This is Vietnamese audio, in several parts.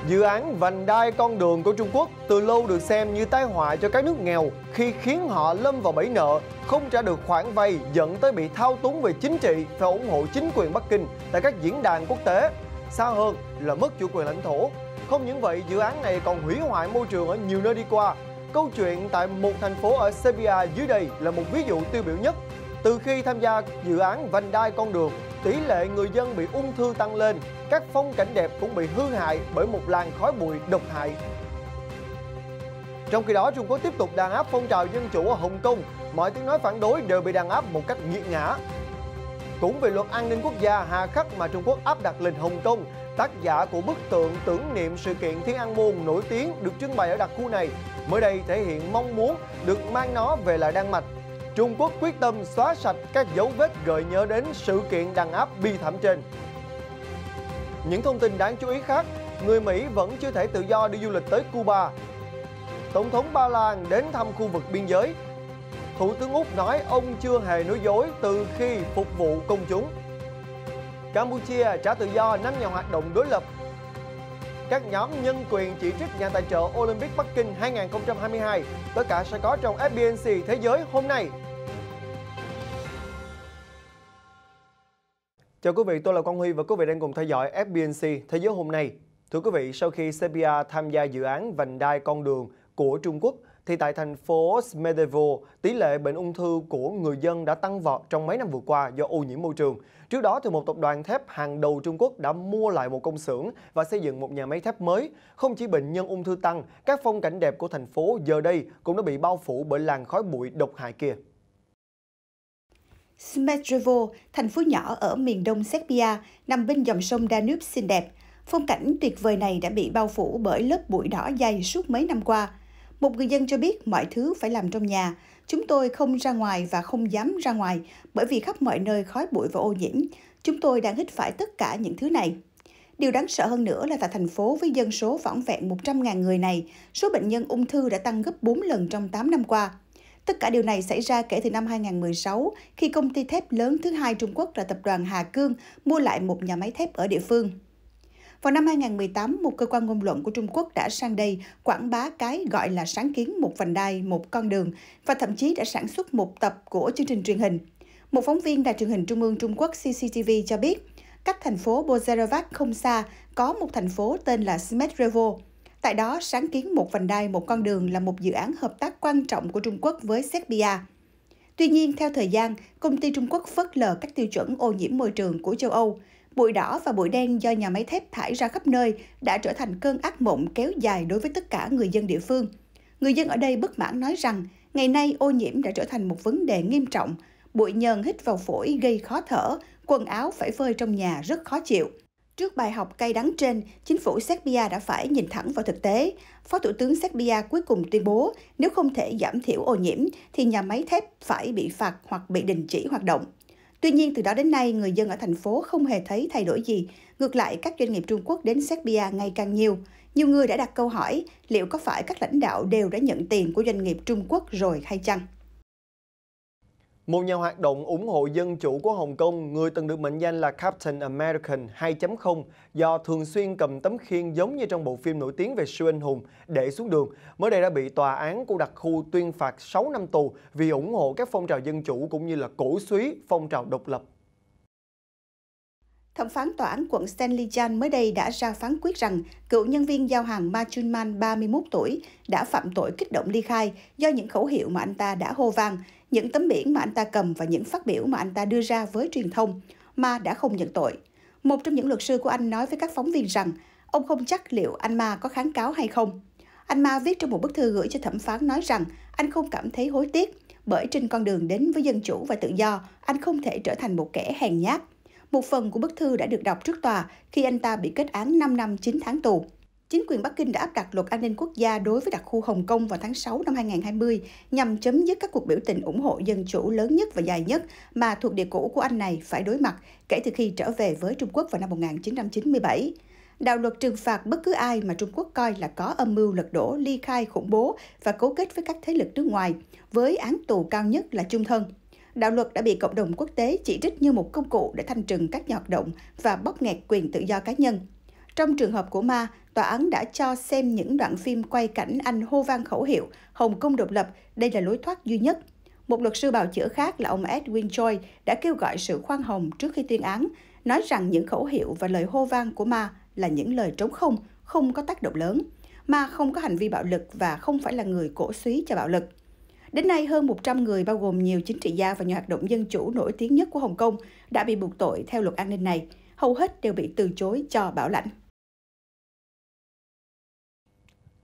Dự án vành đai con đường của Trung Quốc từ lâu được xem như tai họa cho các nước nghèo khi khiến họ lâm vào bẫy nợ, không trả được khoản vay dẫn tới bị thao túng về chính trị, phải ủng hộ chính quyền Bắc Kinh tại các diễn đàn quốc tế. Xa hơn là mất chủ quyền lãnh thổ. Không những vậy, dự án này còn hủy hoại môi trường ở nhiều nơi đi qua. Câu chuyện tại một thành phố ở Serbia dưới đây là một ví dụ tiêu biểu nhất. Từ khi tham gia dự án vành đai con đường, tỷ lệ người dân bị ung thư tăng lên, các phong cảnh đẹp cũng bị hư hại bởi một làn khói bụi độc hại. Trong khi đó, Trung Quốc tiếp tục đàn áp phong trào dân chủ ở Hồng Kông, mọi tiếng nói phản đối đều bị đàn áp một cách nghiệt ngã. Cũng vì luật an ninh quốc gia hà khắc mà Trung Quốc áp đặt lên Hồng Kông, tác giả của bức tượng tưởng niệm sự kiện Thiên An Môn nổi tiếng được trưng bày ở đặc khu này mới đây thể hiện mong muốn được mang nó về lại Đan Mạch. Trung Quốc quyết tâm xóa sạch các dấu vết gợi nhớ đến sự kiện đàn áp bi thảm trên. Những thông tin đáng chú ý khác, người Mỹ vẫn chưa thể tự do đi du lịch tới Cuba. Tổng thống Ba Lan đến thăm khu vực biên giới. Thủ tướng Úc nói ông chưa hề nói dối từ khi phục vụ công chúng. Campuchia trả tự do 5 nhà hoạt động đối lập. Các nhóm nhân quyền chỉ trích nhà tài trợ Olympic Bắc Kinh 2022. Tất cả sẽ có trong FBNC Thế giới hôm nay. Chào quý vị, tôi là Quang Huy và quý vị đang cùng theo dõi FBNC Thế giới hôm nay. Thưa quý vị, sau khi Serbia tham gia dự án vành đai con đường của Trung Quốc, thì tại thành phố Smederevo, tỷ lệ bệnh ung thư của người dân đã tăng vọt trong mấy năm vừa qua do ô nhiễm môi trường. Trước đó, thì một tập đoàn thép hàng đầu Trung Quốc đã mua lại một công xưởng và xây dựng một nhà máy thép mới. Không chỉ bệnh nhân ung thư tăng, các phong cảnh đẹp của thành phố giờ đây cũng đã bị bao phủ bởi làn khói bụi độc hại kia. Smederevo, thành phố nhỏ ở miền đông Serbia, nằm bên dòng sông Danube xinh đẹp. Phong cảnh tuyệt vời này đã bị bao phủ bởi lớp bụi đỏ dày suốt mấy năm qua. Một người dân cho biết mọi thứ phải làm trong nhà. Chúng tôi không ra ngoài và không dám ra ngoài bởi vì khắp mọi nơi khói bụi và ô nhiễm. Chúng tôi đang hít phải tất cả những thứ này. Điều đáng sợ hơn nữa là tại thành phố với dân số vỏn vẹn 100.000 người này, số bệnh nhân ung thư đã tăng gấp 4 lần trong 8 năm qua. Tất cả điều này xảy ra kể từ năm 2016 khi công ty thép lớn thứ hai Trung Quốc là tập đoàn Hà Cương mua lại một nhà máy thép ở địa phương. Vào năm 2018, một cơ quan ngôn luận của Trung Quốc đã sang đây quảng bá cái gọi là sáng kiến một vành đai, một con đường và thậm chí đã sản xuất một tập của chương trình truyền hình. Một phóng viên đài truyền hình Trung ương Trung Quốc CCTV cho biết, cách thành phố Bozerovac không xa có một thành phố tên là Smederevo. Tại đó, sáng kiến một vành đai, một con đường là một dự án hợp tác quan trọng của Trung Quốc với Serbia. Tuy nhiên, theo thời gian, công ty Trung Quốc phớt lờ các tiêu chuẩn ô nhiễm môi trường của châu Âu. Bụi đỏ và bụi đen do nhà máy thép thải ra khắp nơi đã trở thành cơn ác mộng kéo dài đối với tất cả người dân địa phương. Người dân ở đây bất mãn nói rằng, ngày nay ô nhiễm đã trở thành một vấn đề nghiêm trọng. Bụi nhờn hít vào phổi gây khó thở, quần áo phải phơi trong nhà rất khó chịu. Trước bài học cay đắng trên, chính phủ Serbia đã phải nhìn thẳng vào thực tế. Phó Thủ tướng Serbia cuối cùng tuyên bố nếu không thể giảm thiểu ô nhiễm thì nhà máy thép phải bị phạt hoặc bị đình chỉ hoạt động. Tuy nhiên, từ đó đến nay, người dân ở thành phố không hề thấy thay đổi gì. Ngược lại, các doanh nghiệp Trung Quốc đến Serbia ngày càng nhiều. Nhiều người đã đặt câu hỏi liệu có phải các lãnh đạo đều đã nhận tiền của doanh nghiệp Trung Quốc rồi hay chăng? Một nhà hoạt động ủng hộ dân chủ của Hồng Kông, người từng được mệnh danh là Captain American 2.0 do thường xuyên cầm tấm khiên giống như trong bộ phim nổi tiếng về siêu anh hùng để xuống đường, mới đây đã bị tòa án của đặc khu tuyên phạt 6 năm tù vì ủng hộ các phong trào dân chủ cũng như là cổ súy phong trào độc lập. Thẩm phán tòa án quận Stanley Chan mới đây đã ra phán quyết rằng cựu nhân viên giao hàng Ma Chunman 31 tuổi đã phạm tội kích động ly khai do những khẩu hiệu mà anh ta đã hô vang, những tấm biển mà anh ta cầm và những phát biểu mà anh ta đưa ra với truyền thông, Ma đã không nhận tội. Một trong những luật sư của anh nói với các phóng viên rằng ông không chắc liệu anh Ma có kháng cáo hay không. Anh Ma viết trong một bức thư gửi cho thẩm phán nói rằng anh không cảm thấy hối tiếc bởi trên con đường đến với dân chủ và tự do, anh không thể trở thành một kẻ hèn nhát. Một phần của bức thư đã được đọc trước tòa khi anh ta bị kết án 5 năm 9 tháng tù. Chính quyền Bắc Kinh đã áp đặt luật an ninh quốc gia đối với đặc khu Hồng Kông vào tháng 6 năm 2020 nhằm chấm dứt các cuộc biểu tình ủng hộ dân chủ lớn nhất và dài nhất mà thuộc địa cũ của anh này phải đối mặt kể từ khi trở về với Trung Quốc vào năm 1997. Đạo luật trừng phạt bất cứ ai mà Trung Quốc coi là có âm mưu lật đổ, ly khai, khủng bố và cấu kết với các thế lực nước ngoài, với án tù cao nhất là chung thân. Đạo luật đã bị cộng đồng quốc tế chỉ trích như một công cụ để thanh trừng các nhà hoạt động và bóp nghẹt quyền tự do cá nhân. Trong trường hợp của Ma, tòa án đã cho xem những đoạn phim quay cảnh anh hô vang khẩu hiệu Hồng Kông độc lập, đây là lối thoát duy nhất. Một luật sư bào chữa khác là ông Edwin Choi đã kêu gọi sự khoan hồng trước khi tuyên án, nói rằng những khẩu hiệu và lời hô vang của Ma là những lời trống không, không có tác động lớn. Ma không có hành vi bạo lực và không phải là người cổ súy cho bạo lực. Đến nay, hơn 100 người bao gồm nhiều chính trị gia và nhà hoạt động dân chủ nổi tiếng nhất của Hồng Kông đã bị buộc tội theo luật an ninh này. Hầu hết đều bị từ chối cho bảo lãnh.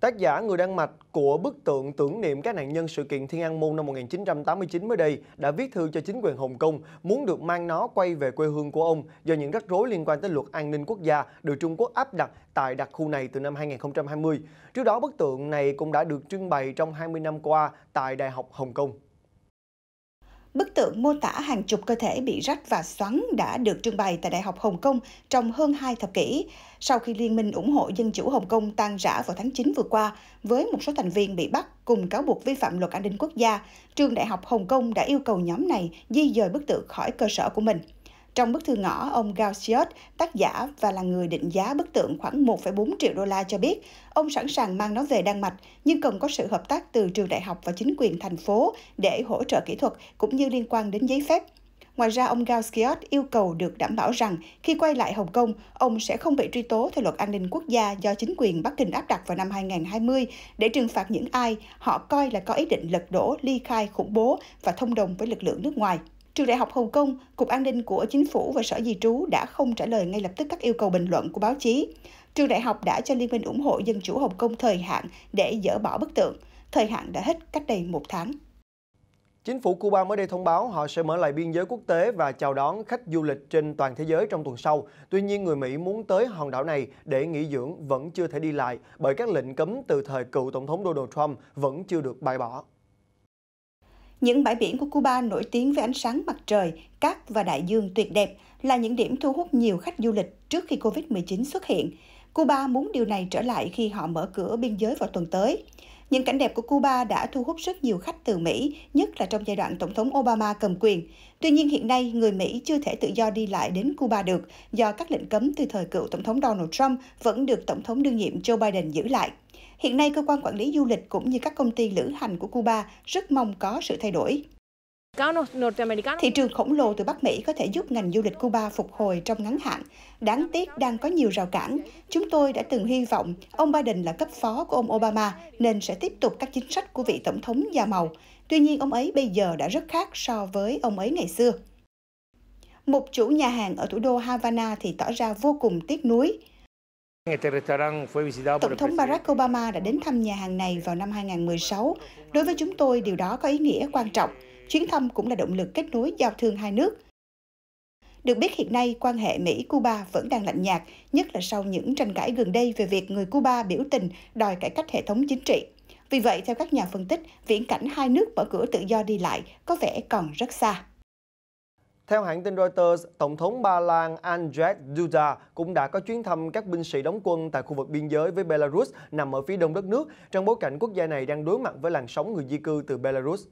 Tác giả người Đan Mạch của bức tượng tưởng niệm các nạn nhân sự kiện Thiên An Môn năm 1989 mới đây đã viết thư cho chính quyền Hồng Kông muốn được mang nó quay về quê hương của ông do những rắc rối liên quan tới luật an ninh quốc gia được Trung Quốc áp đặt tại đặc khu này từ năm 2020. Trước đó, bức tượng này cũng đã được trưng bày trong 20 năm qua tại Đại học Hồng Kông. Bức tượng mô tả hàng chục cơ thể bị rách và xoắn đã được trưng bày tại Đại học Hồng Kông trong hơn 2 thập kỷ. Sau khi Liên minh ủng hộ Dân chủ Hồng Kông tan rã vào tháng 9 vừa qua, với một số thành viên bị bắt cùng cáo buộc vi phạm luật an ninh quốc gia, trường Đại học Hồng Kông đã yêu cầu nhóm này di dời bức tượng khỏi cơ sở của mình. Trong bức thư ngỏ, ông Gao Xiot, tác giả và là người định giá bức tượng khoảng 1,4 triệu đô la cho biết, ông sẵn sàng mang nó về Đan Mạch, nhưng cần có sự hợp tác từ trường đại học và chính quyền thành phố để hỗ trợ kỹ thuật cũng như liên quan đến giấy phép. Ngoài ra, ông Gao Xiot yêu cầu được đảm bảo rằng khi quay lại Hồng Kông, ông sẽ không bị truy tố theo luật an ninh quốc gia do chính quyền Bắc Kinh áp đặt vào năm 2020 để trừng phạt những ai họ coi là có ý định lật đổ, ly khai, khủng bố và thông đồng với lực lượng nước ngoài. Trường Đại học Hồng Kông, Cục An ninh của Chính phủ và Sở Di trú đã không trả lời ngay lập tức các yêu cầu bình luận của báo chí. Trường đại học đã cho Liên minh ủng hộ Dân chủ Hồng Kông thời hạn để dỡ bỏ bức tượng. Thời hạn đã hết cách đây 1 tháng. Chính phủ Cuba mới đây thông báo họ sẽ mở lại biên giới quốc tế và chào đón khách du lịch trên toàn thế giới trong tuần sau. Tuy nhiên, người Mỹ muốn tới hòn đảo này để nghỉ dưỡng vẫn chưa thể đi lại bởi các lệnh cấm từ thời cựu Tổng thống Donald Trump vẫn chưa được bãi bỏ. Những bãi biển của Cuba nổi tiếng với ánh sáng mặt trời, cát và đại dương tuyệt đẹp là những điểm thu hút nhiều khách du lịch trước khi Covid-19 xuất hiện. Cuba muốn điều này trở lại khi họ mở cửa biên giới vào tuần tới. Những cảnh đẹp của Cuba đã thu hút rất nhiều khách từ Mỹ, nhất là trong giai đoạn Tổng thống Obama cầm quyền. Tuy nhiên hiện nay, người Mỹ chưa thể tự do đi lại đến Cuba được do các lệnh cấm từ thời cựu Tổng thống Donald Trump vẫn được Tổng thống đương nhiệm Joe Biden giữ lại. Hiện nay, cơ quan quản lý du lịch cũng như các công ty lữ hành của Cuba rất mong có sự thay đổi. Thị trường khổng lồ từ Bắc Mỹ có thể giúp ngành du lịch Cuba phục hồi trong ngắn hạn. Đáng tiếc đang có nhiều rào cản. Chúng tôi đã từng hy vọng ông Biden là cấp phó của ông Obama nên sẽ tiếp tục các chính sách của vị tổng thống da màu. Tuy nhiên, ông ấy bây giờ đã rất khác so với ông ấy ngày xưa. Một chủ nhà hàng ở thủ đô Havana thì tỏ ra vô cùng tiếc nuối. Tổng thống Barack Obama đã đến thăm nhà hàng này vào năm 2016. Đối với chúng tôi, điều đó có ý nghĩa quan trọng. Chuyến thăm cũng là động lực kết nối giao thương hai nước. Được biết hiện nay, quan hệ Mỹ-Cuba vẫn đang lạnh nhạt, nhất là sau những tranh cãi gần đây về việc người Cuba biểu tình đòi cải cách hệ thống chính trị. Vì vậy, theo các nhà phân tích, viễn cảnh hai nước mở cửa tự do đi lại có vẻ còn rất xa. Theo hãng tin Reuters, Tổng thống Ba Lan Andrzej Duda cũng đã có chuyến thăm các binh sĩ đóng quân tại khu vực biên giới với Belarus nằm ở phía đông đất nước, trong bối cảnh quốc gia này đang đối mặt với làn sóng người di cư từ Belarus.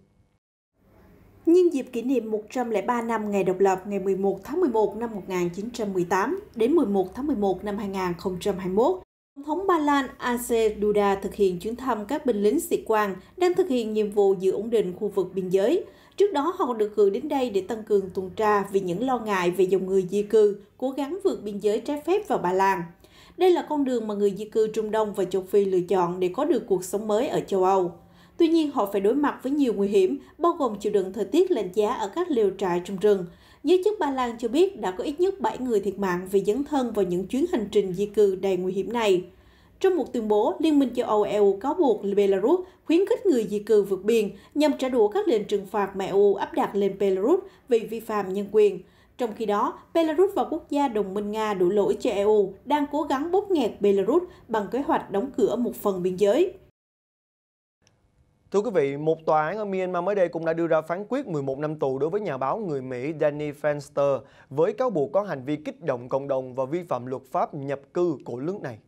Nhân dịp kỷ niệm 103 năm ngày độc lập ngày 11 tháng 11 năm 1918 đến 11 tháng 11 năm 2021, Tổng thống Ba Lan Andrzej Duda thực hiện chuyến thăm các binh lính sĩ quan đang thực hiện nhiệm vụ giữ ổn định khu vực biên giới. Trước đó, họ được gửi đến đây để tăng cường tuần tra vì những lo ngại về dòng người di cư cố gắng vượt biên giới trái phép vào Ba Lan. Đây là con đường mà người di cư Trung Đông và châu Phi lựa chọn để có được cuộc sống mới ở châu Âu. Tuy nhiên, họ phải đối mặt với nhiều nguy hiểm, bao gồm chịu đựng thời tiết lạnh giá ở các lều trại trong rừng. Giới chức Ba Lan cho biết đã có ít nhất 7 người thiệt mạng vì dấn thân vào những chuyến hành trình di cư đầy nguy hiểm này. Trong một tuyên bố, Liên minh châu Âu EU cáo buộc Belarus khuyến khích người di cư vượt biên nhằm trả đũa các lệnh trừng phạt mà EU áp đặt lên Belarus vì vi phạm nhân quyền. Trong khi đó, Belarus và quốc gia đồng minh Nga đổ lỗi cho EU đang cố gắng bóp nghẹt Belarus bằng kế hoạch đóng cửa một phần biên giới. Thưa quý vị, một tòa án ở Myanmar mới đây cũng đã đưa ra phán quyết 11 năm tù đối với nhà báo người Mỹ Danny Fenster với cáo buộc có hành vi kích động cộng đồng và vi phạm luật pháp nhập cư của nước này.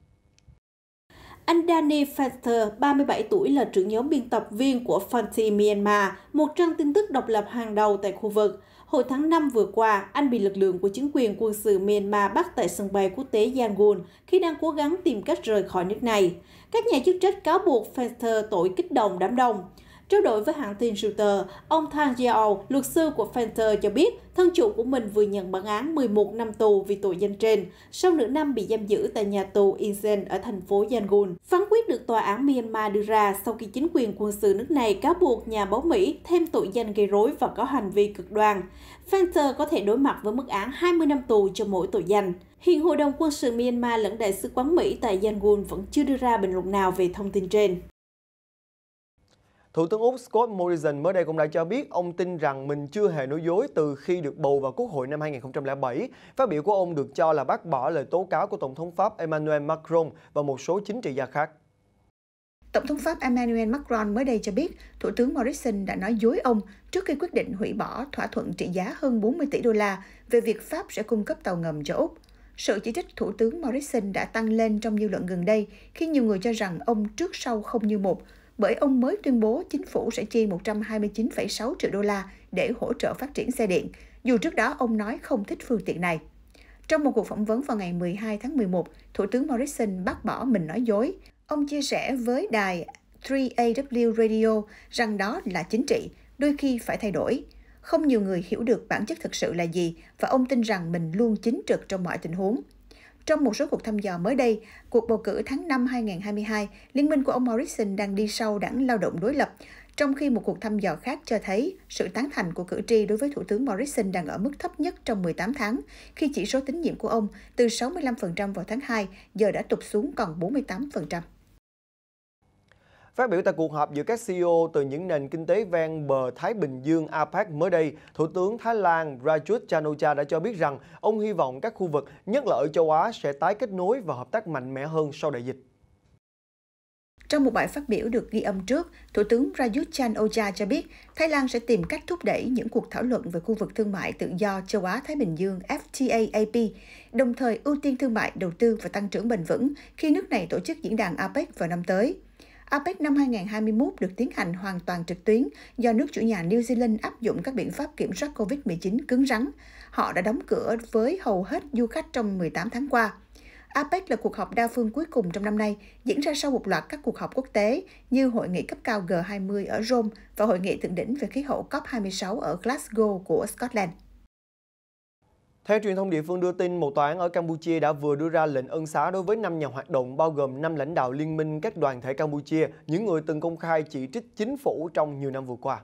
Anh Danny Fenster, 37 tuổi, là trưởng nhóm biên tập viên của Frontier Myanmar, một trang tin tức độc lập hàng đầu tại khu vực. Hồi tháng 5 vừa qua, anh bị lực lượng của chính quyền quân sự Myanmar bắt tại sân bay quốc tế Yangon khi đang cố gắng tìm cách rời khỏi nước này. Các nhà chức trách cáo buộc Fenter tội kích động đám đông. Trao đổi với hãng tin Reuters, ông Thang Jiao, luật sư của Fenter cho biết thân chủ của mình vừa nhận bản án 11 năm tù vì tội danh trên, sau nửa năm bị giam giữ tại nhà tù Incheon ở thành phố Yangon. Phán quyết được tòa án Myanmar đưa ra sau khi chính quyền quân sự nước này cáo buộc nhà báo Mỹ thêm tội danh gây rối và có hành vi cực đoan. Fenter có thể đối mặt với mức án 20 năm tù cho mỗi tội danh. Hiện Hội đồng quân sự Myanmar lẫn Đại sứ quán Mỹ tại Yangon vẫn chưa đưa ra bình luận nào về thông tin trên. Thủ tướng Úc Scott Morrison mới đây cũng đã cho biết ông tin rằng mình chưa hề nói dối từ khi được bầu vào Quốc hội năm 2007. Phát biểu của ông được cho là bác bỏ lời tố cáo của Tổng thống Pháp Emmanuel Macron và một số chính trị gia khác. Tổng thống Pháp Emmanuel Macron mới đây cho biết Thủ tướng Morrison đã nói dối ông trước khi quyết định hủy bỏ thỏa thuận trị giá hơn 40 tỷ đô la về việc Pháp sẽ cung cấp tàu ngầm cho Úc. Sự chỉ trích Thủ tướng Morrison đã tăng lên trong dư luận gần đây khi nhiều người cho rằng ông trước sau không như một, bởi ông mới tuyên bố chính phủ sẽ chi 129,6 triệu đô la để hỗ trợ phát triển xe điện, dù trước đó ông nói không thích phương tiện này. Trong một cuộc phỏng vấn vào ngày 12 tháng 11, Thủ tướng Morrison bác bỏ mình nói dối. Ông chia sẻ với đài 3AW Radio rằng đó là chính trị, đôi khi phải thay đổi. Không nhiều người hiểu được bản chất thực sự là gì và ông tin rằng mình luôn chính trực trong mọi tình huống. Trong một số cuộc thăm dò mới đây, cuộc bầu cử tháng 5 2022, liên minh của ông Morrison đang đi sau đảng lao động đối lập, trong khi một cuộc thăm dò khác cho thấy sự tán thành của cử tri đối với Thủ tướng Morrison đang ở mức thấp nhất trong 18 tháng, khi chỉ số tín nhiệm của ông từ 65% vào tháng 2 giờ đã tụt xuống còn 48%. Phát biểu tại cuộc họp giữa các CEO từ những nền kinh tế ven bờ Thái Bình Dương APEC mới đây, Thủ tướng Thái Lan Prayut Chan-o-cha đã cho biết rằng ông hy vọng các khu vực, nhất là ở châu Á, sẽ tái kết nối và hợp tác mạnh mẽ hơn sau đại dịch. Trong một bài phát biểu được ghi âm trước, Thủ tướng Prayut Chan-o-cha cho biết Thái Lan sẽ tìm cách thúc đẩy những cuộc thảo luận về khu vực thương mại tự do châu Á-Thái Bình Dương FTA-AP, đồng thời ưu tiên thương mại, đầu tư và tăng trưởng bền vững khi nước này tổ chức diễn đàn APEC vào năm tới. APEC năm 2021 được tiến hành hoàn toàn trực tuyến do nước chủ nhà New Zealand áp dụng các biện pháp kiểm soát COVID-19 cứng rắn. Họ đã đóng cửa với hầu hết du khách trong 18 tháng qua. APEC là cuộc họp đa phương cuối cùng trong năm nay, diễn ra sau một loạt các cuộc họp quốc tế như Hội nghị cấp cao G20 ở Rome và Hội nghị thượng đỉnh về khí hậu COP26 ở Glasgow của Scotland. Theo truyền thông địa phương đưa tin, một tòa án ở Campuchia đã vừa đưa ra lệnh ân xá đối với 5 nhà hoạt động, bao gồm 5 lãnh đạo liên minh các đoàn thể Campuchia, những người từng công khai chỉ trích chính phủ trong nhiều năm vừa qua.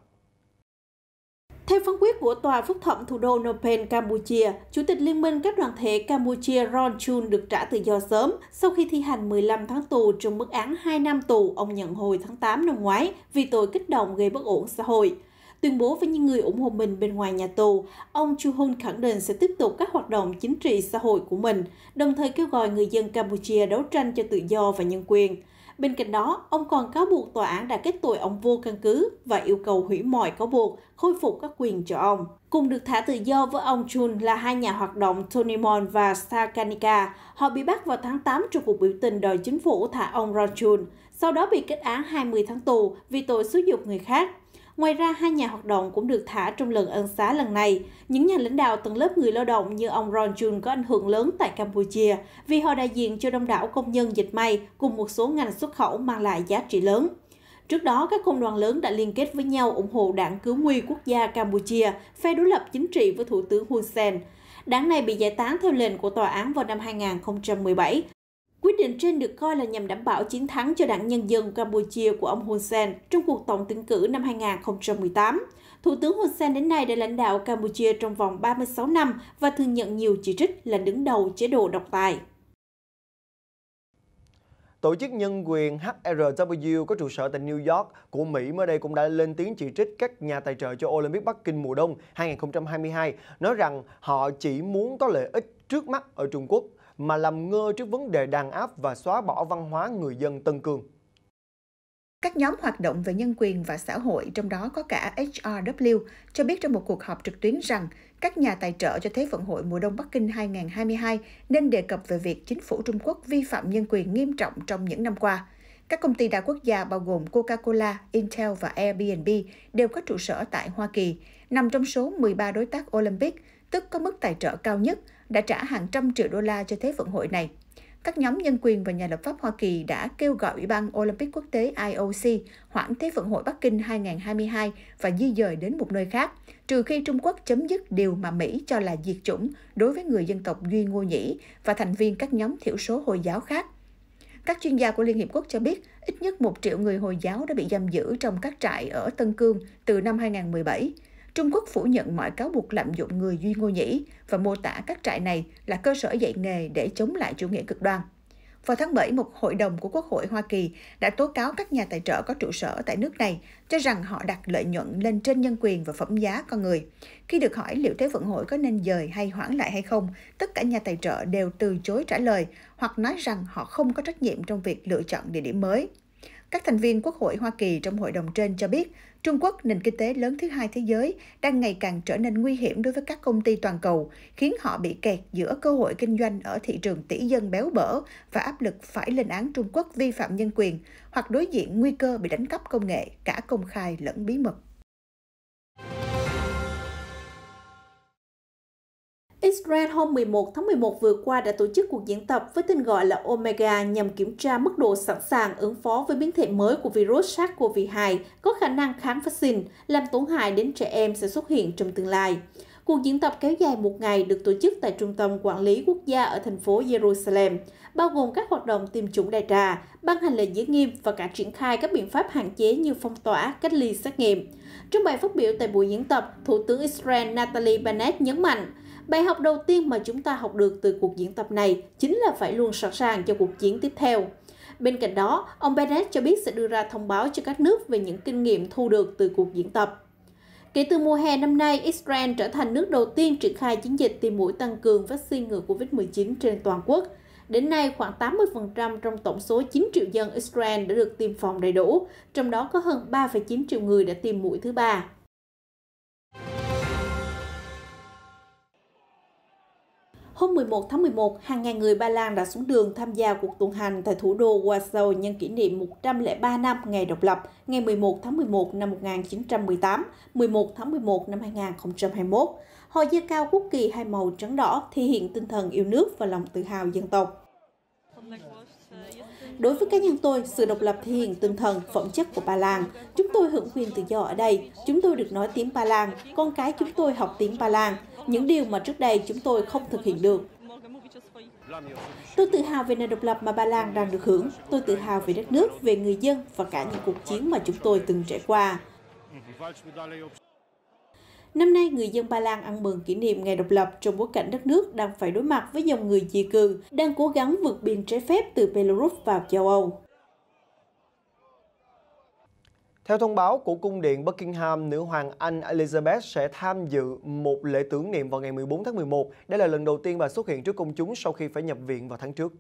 Theo phán quyết của Tòa Phúc thẩm thủ đô Phnom Penh, Campuchia, Chủ tịch Liên minh các đoàn thể Campuchia Ron Chun được trả tự do sớm sau khi thi hành 15 tháng tù trong mức án 2 năm tù ông nhận hồi tháng 8 năm ngoái vì tội kích động gây bất ổn xã hội. Tuyên bố với những người ủng hộ mình bên ngoài nhà tù, ông Chu Hun khẳng định sẽ tiếp tục các hoạt động chính trị xã hội của mình, đồng thời kêu gọi người dân Campuchia đấu tranh cho tự do và nhân quyền. Bên cạnh đó, ông còn cáo buộc tòa án đã kết tội ông vô căn cứ và yêu cầu hủy mọi cáo buộc, khôi phục các quyền cho ông. Cùng được thả tự do với ông Chun là hai nhà hoạt động Tony Mon và Sakanika. Họ bị bắt vào tháng 8 trong cuộc biểu tình đòi chính phủ thả ông Ron Chun, sau đó bị kết án 20 tháng tù vì tội xúi giục người khác. Ngoài ra, hai nhà hoạt động cũng được thả trong lần ân xá lần này. Những nhà lãnh đạo tầng lớp người lao động như ông Ron Chun có ảnh hưởng lớn tại Campuchia vì họ đại diện cho đông đảo công nhân dệt may cùng một số ngành xuất khẩu mang lại giá trị lớn. Trước đó, các công đoàn lớn đã liên kết với nhau ủng hộ Đảng Cứu nguy Quốc gia Campuchia, phe đối lập chính trị với Thủ tướng Hun Sen. Đảng này bị giải tán theo lệnh của tòa án vào năm 2017. Quyết định trên được coi là nhằm đảm bảo chiến thắng cho Đảng Nhân dân Campuchia của ông Hun Sen trong cuộc tổng tuyển cử năm 2018. Thủ tướng Hun Sen đến nay đã lãnh đạo Campuchia trong vòng 36 năm và thường nhận nhiều chỉ trích là đứng đầu chế độ độc tài. Tổ chức nhân quyền HRW có trụ sở tại New York của Mỹ mới đây cũng đã lên tiếng chỉ trích các nhà tài trợ cho Olympic Bắc Kinh mùa đông 2022, nói rằng họ chỉ muốn có lợi ích trước mắt ở Trung Quốc, mà làm ngơ trước vấn đề đàn áp và xóa bỏ văn hóa người dân Tân Cương. Các nhóm hoạt động về nhân quyền và xã hội, trong đó có cả HRW, cho biết trong một cuộc họp trực tuyến rằng các nhà tài trợ cho Thế vận hội mùa đông Bắc Kinh 2022 nên đề cập về việc chính phủ Trung Quốc vi phạm nhân quyền nghiêm trọng trong những năm qua. Các công ty đa quốc gia bao gồm Coca-Cola, Intel và Airbnb đều có trụ sở tại Hoa Kỳ. nằm trong số 13 đối tác Olympic, tức có mức tài trợ cao nhất, đã trả hàng trăm triệu đô la cho Thế vận hội này. Các nhóm nhân quyền và nhà lập pháp Hoa Kỳ đã kêu gọi Ủy ban Olympic quốc tế IOC hoãn Thế vận hội Bắc Kinh 2022 và di dời đến một nơi khác, trừ khi Trung Quốc chấm dứt điều mà Mỹ cho là diệt chủng đối với người dân tộc Duy Ngô Nhĩ và thành viên các nhóm thiểu số Hồi giáo khác. Các chuyên gia của Liên Hiệp Quốc cho biết ít nhất 1 triệu người Hồi giáo đã bị giam giữ trong các trại ở Tân Cương từ năm 2017. Trung Quốc phủ nhận mọi cáo buộc lạm dụng người Duy Ngô Nhĩ và mô tả các trại này là cơ sở dạy nghề để chống lại chủ nghĩa cực đoan. Vào tháng 7, một hội đồng của Quốc hội Hoa Kỳ đã tố cáo các nhà tài trợ có trụ sở tại nước này cho rằng họ đặt lợi nhuận lên trên nhân quyền và phẩm giá con người. Khi được hỏi liệu Thế vận hội có nên dời hay hoãn lại hay không, tất cả nhà tài trợ đều từ chối trả lời hoặc nói rằng họ không có trách nhiệm trong việc lựa chọn địa điểm mới. Các thành viên Quốc hội Hoa Kỳ trong hội đồng trên cho biết, Trung Quốc, nền kinh tế lớn thứ hai thế giới, đang ngày càng trở nên nguy hiểm đối với các công ty toàn cầu, khiến họ bị kẹt giữa cơ hội kinh doanh ở thị trường tỷ dân béo bở và áp lực phải lên án Trung Quốc vi phạm nhân quyền, hoặc đối diện nguy cơ bị đánh cắp công nghệ, cả công khai lẫn bí mật. Israel hôm 11 tháng 11 vừa qua đã tổ chức cuộc diễn tập với tên gọi là Omega nhằm kiểm tra mức độ sẵn sàng ứng phó với biến thể mới của virus SARS-CoV-2 có khả năng kháng vaccine, làm tổn hại đến trẻ em sẽ xuất hiện trong tương lai. Cuộc diễn tập kéo dài một ngày được tổ chức tại Trung tâm Quản lý Quốc gia ở thành phố Jerusalem, bao gồm các hoạt động tiêm chủng đại trà, ban hành lệnh giới nghiêm và cả triển khai các biện pháp hạn chế như phong tỏa, cách ly, xét nghiệm. Trong bài phát biểu tại buổi diễn tập, Thủ tướng Israel Naftali Bennett nhấn mạnh, bài học đầu tiên mà chúng ta học được từ cuộc diễn tập này chính là phải luôn sẵn sàng cho cuộc chiến tiếp theo. Bên cạnh đó, ông Bennett cho biết sẽ đưa ra thông báo cho các nước về những kinh nghiệm thu được từ cuộc diễn tập. Kể từ mùa hè năm nay, Israel trở thành nước đầu tiên triển khai chiến dịch tiêm mũi tăng cường vaccine ngừa COVID-19 trên toàn quốc. Đến nay, khoảng 80% trong tổng số 9 triệu dân Israel đã được tiêm phòng đầy đủ, trong đó có hơn 3,9 triệu người đã tiêm mũi thứ ba. Hôm 11 tháng 11, hàng ngàn người Ba Lan đã xuống đường tham gia cuộc tuần hành tại thủ đô Warsaw nhân kỷ niệm 103 năm ngày độc lập, ngày 11 tháng 11 năm 1918, 11 tháng 11 năm 2021. Họ giơ cao quốc kỳ hai màu trắng đỏ, thể hiện tinh thần yêu nước và lòng tự hào dân tộc. Đối với cá nhân tôi, sự độc lập thể hiện tinh thần, phẩm chất của Ba Lan. Chúng tôi hưởng quyền tự do ở đây. Chúng tôi được nói tiếng Ba Lan. Con cái chúng tôi học tiếng Ba Lan. Những điều mà trước đây chúng tôi không thực hiện được. Tôi tự hào về nền độc lập mà Ba Lan đang được hưởng. Tôi tự hào về đất nước, về người dân và cả những cuộc chiến mà chúng tôi từng trải qua. Năm nay, người dân Ba Lan ăn mừng kỷ niệm ngày độc lập trong bối cảnh đất nước đang phải đối mặt với dòng người di cư, đang cố gắng vượt biên trái phép từ Belarus vào châu Âu. Theo thông báo của Cung điện Buckingham, nữ hoàng Anh Elizabeth sẽ tham dự một lễ tưởng niệm vào ngày 14 tháng 11. Đây là lần đầu tiên bà xuất hiện trước công chúng sau khi phải nhập viện vào tháng trước.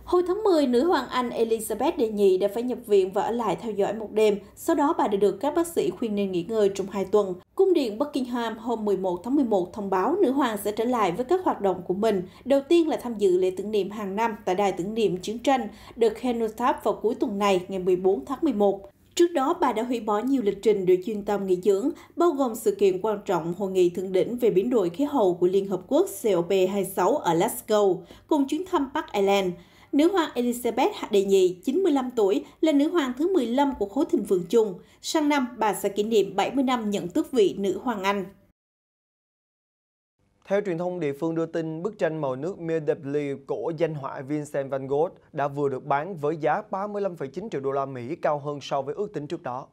Hồi tháng 10, nữ hoàng Anh Elizabeth đệ nhị đã phải nhập viện và ở lại theo dõi một đêm. Sau đó bà đã được các bác sĩ khuyên nên nghỉ ngơi trong 2 tuần. Cung điện Buckingham hôm 11 tháng 11 thông báo nữ hoàng sẽ trở lại với các hoạt động của mình. Đầu tiên là tham dự lễ tưởng niệm hàng năm tại đài tưởng niệm chiến tranh The Cenotaph vào cuối tuần này, ngày 14 tháng 11. Trước đó, bà đã hủy bỏ nhiều lịch trình để chuyên tâm nghỉ dưỡng, bao gồm sự kiện quan trọng Hội nghị thượng đỉnh về biến đổi khí hậu của Liên Hợp Quốc COP26 ở Glasgow, cùng chuyến thăm Bắc Ireland. Nữ hoàng Elizabeth đệ nhị, 95 tuổi, là nữ hoàng thứ 15 của khối thịnh vượng chung. Sang năm, bà sẽ kỷ niệm 70 năm nhận tước vị nữ hoàng Anh. Theo truyền thông địa phương đưa tin, bức tranh màu nước Medley của danh họa Vincent van Gogh đã vừa được bán với giá 35,9 triệu đô la Mỹ, cao hơn so với ước tính trước đó.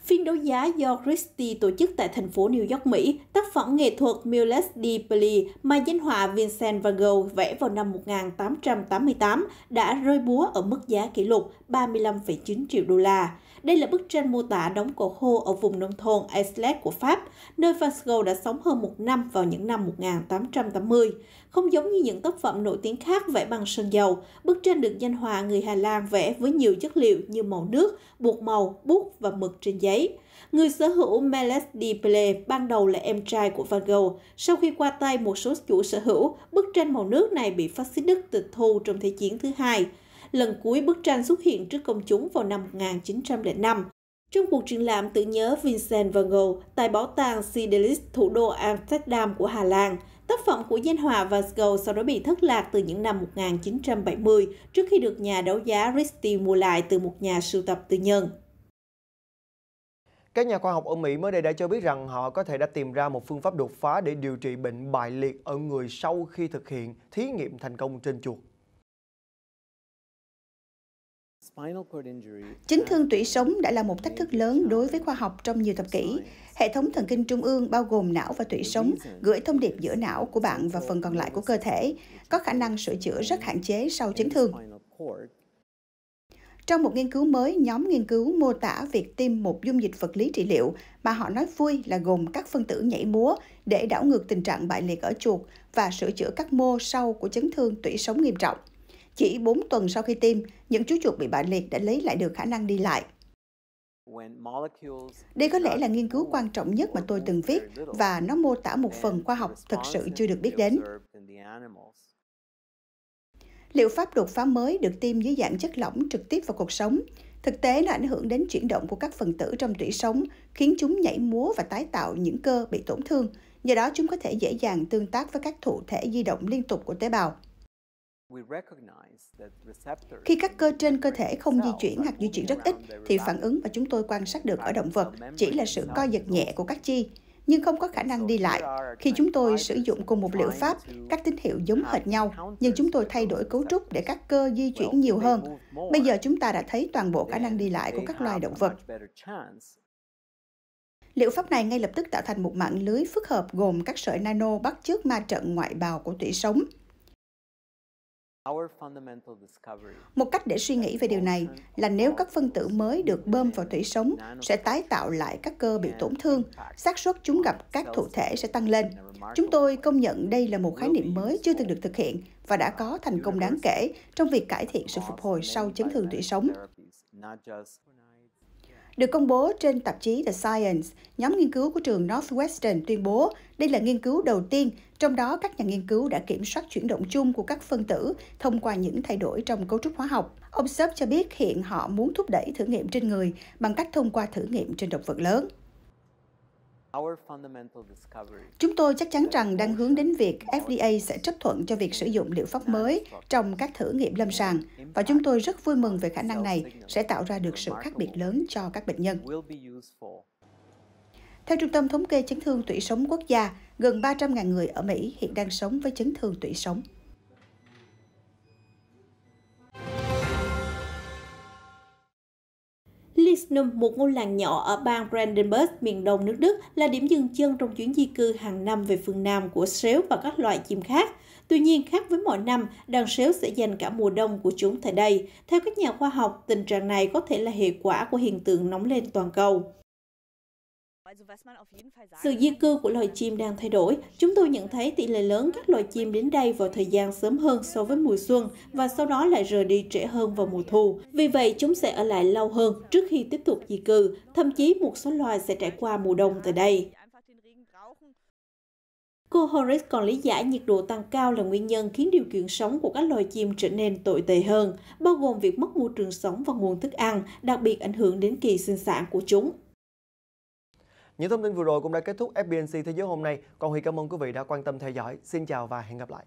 Phiên đấu giá do Christie tổ chức tại thành phố New York, Mỹ, tác phẩm nghệ thuật Mille di Pelli mà danh họa Vincent van Gogh vẽ vào năm 1888 đã rơi búa ở mức giá kỷ lục 35,9 triệu đô la. Đây là bức tranh mô tả đống cổ khô ở vùng nông thôn Aislette của Pháp, nơi Van Gogh đã sống hơn một năm vào những năm 1880. Không giống như những tác phẩm nổi tiếng khác vẽ bằng sơn dầu, bức tranh được danh họa người Hà Lan vẽ với nhiều chất liệu như màu nước, bột màu, bút và mực trên giấy. Người sở hữu Mille di Pelli ban đầu là em trai của Van Gogh. Sau khi qua tay một số chủ sở hữu, bức tranh màu nước này bị phát xít Đức tịch thu trong Thế chiến thứ hai. Lần cuối bức tranh xuất hiện trước công chúng vào năm 1905. Trong cuộc triển lãm tưởng nhớ Vincent van Gogh tại bảo tàng Stedelijk, thủ đô Amsterdam của Hà Lan, tác phẩm của danh họa van Gogh sau đó bị thất lạc từ những năm 1970 trước khi được nhà đấu giá Christie mua lại từ một nhà sưu tập tư nhân. Các nhà khoa học ở Mỹ mới đây đã cho biết rằng họ có thể đã tìm ra một phương pháp đột phá để điều trị bệnh bại liệt ở người sau khi thực hiện thí nghiệm thành công trên chuột. Chấn thương tủy sống đã là một thách thức lớn đối với khoa học trong nhiều thập kỷ. Hệ thống thần kinh trung ương bao gồm não và tủy sống gửi thông điệp giữa não của bạn và phần còn lại của cơ thể, có khả năng sửa chữa rất hạn chế sau chấn thương. Trong một nghiên cứu mới, nhóm nghiên cứu mô tả việc tiêm một dung dịch vật lý trị liệu mà họ nói vui là gồm các phân tử nhảy múa để đảo ngược tình trạng bại liệt ở chuột và sửa chữa các mô sau của chấn thương tủy sống nghiêm trọng. Chỉ 4 tuần sau khi tiêm, những chú chuột bị bại liệt đã lấy lại được khả năng đi lại. Đây có lẽ là nghiên cứu quan trọng nhất mà tôi từng viết và nó mô tả một phần khoa học thực sự chưa được biết đến. Liệu pháp đột phá mới được tiêm dưới dạng chất lỏng trực tiếp vào cột sống. Thực tế nó ảnh hưởng đến chuyển động của các phần tử trong tủy sống, khiến chúng nhảy múa và tái tạo những cơ bị tổn thương. Do đó chúng có thể dễ dàng tương tác với các thụ thể di động liên tục của tế bào. Khi các cơ trên cơ thể không di chuyển hoặc di chuyển rất ít, thì phản ứng mà chúng tôi quan sát được ở động vật chỉ là sự co giật nhẹ của các chi, nhưng không có khả năng đi lại. Khi chúng tôi sử dụng cùng một liệu pháp, các tín hiệu giống hệt nhau, nhưng chúng tôi thay đổi cấu trúc để các cơ di chuyển nhiều hơn. Bây giờ chúng ta đã thấy toàn bộ khả năng đi lại của các loài động vật. Liệu pháp này ngay lập tức tạo thành một mạng lưới phức hợp gồm các sợi nano bắt chước ma trận ngoại bào của tủy sống. Một cách để suy nghĩ về điều này là nếu các phân tử mới được bơm vào tủy sống sẽ tái tạo lại các cơ bị tổn thương, xác suất chúng gặp các thụ thể sẽ tăng lên. Chúng tôi công nhận đây là một khái niệm mới chưa từng được thực hiện và đã có thành công đáng kể trong việc cải thiện sự phục hồi sau chấn thương tủy sống. Được công bố trên tạp chí The Science, nhóm nghiên cứu của trường Northwestern tuyên bố đây là nghiên cứu đầu tiên, trong đó các nhà nghiên cứu đã kiểm soát chuyển động chung của các phân tử thông qua những thay đổi trong cấu trúc hóa học. Ông Serb cho biết hiện họ muốn thúc đẩy thử nghiệm trên người bằng cách thông qua thử nghiệm trên động vật lớn. Chúng tôi chắc chắn rằng đang hướng đến việc FDA sẽ chấp thuận cho việc sử dụng liệu pháp mới trong các thử nghiệm lâm sàng, và chúng tôi rất vui mừng về khả năng này sẽ tạo ra được sự khác biệt lớn cho các bệnh nhân. Theo Trung tâm Thống kê Chấn thương tủy sống quốc gia, gần 300.000 người ở Mỹ hiện đang sống với chấn thương tủy sống. Liesnum, một ngôi làng nhỏ ở bang Brandenburg, miền đông nước Đức, là điểm dừng chân trong chuyến di cư hàng năm về phương Nam của sếu và các loài chim khác. Tuy nhiên, khác với mọi năm, đàn sếu sẽ dành cả mùa đông của chúng tại đây. Theo các nhà khoa học, tình trạng này có thể là hệ quả của hiện tượng nóng lên toàn cầu. Sự di cư của loài chim đang thay đổi. Chúng tôi nhận thấy tỷ lệ lớn các loài chim đến đây vào thời gian sớm hơn so với mùa xuân và sau đó lại rời đi trễ hơn vào mùa thu. Vì vậy, chúng sẽ ở lại lâu hơn trước khi tiếp tục di cư. Thậm chí một số loài sẽ trải qua mùa đông tại đây. Cô Horace còn lý giải nhiệt độ tăng cao là nguyên nhân khiến điều kiện sống của các loài chim trở nên tồi tệ hơn, bao gồm việc mất môi trường sống và nguồn thức ăn, đặc biệt ảnh hưởng đến kỳ sinh sản của chúng. Những thông tin vừa rồi cũng đã kết thúc FBNC Thế giới hôm nay. Còn Huy cảm ơn quý vị đã quan tâm theo dõi. Xin chào và hẹn gặp lại.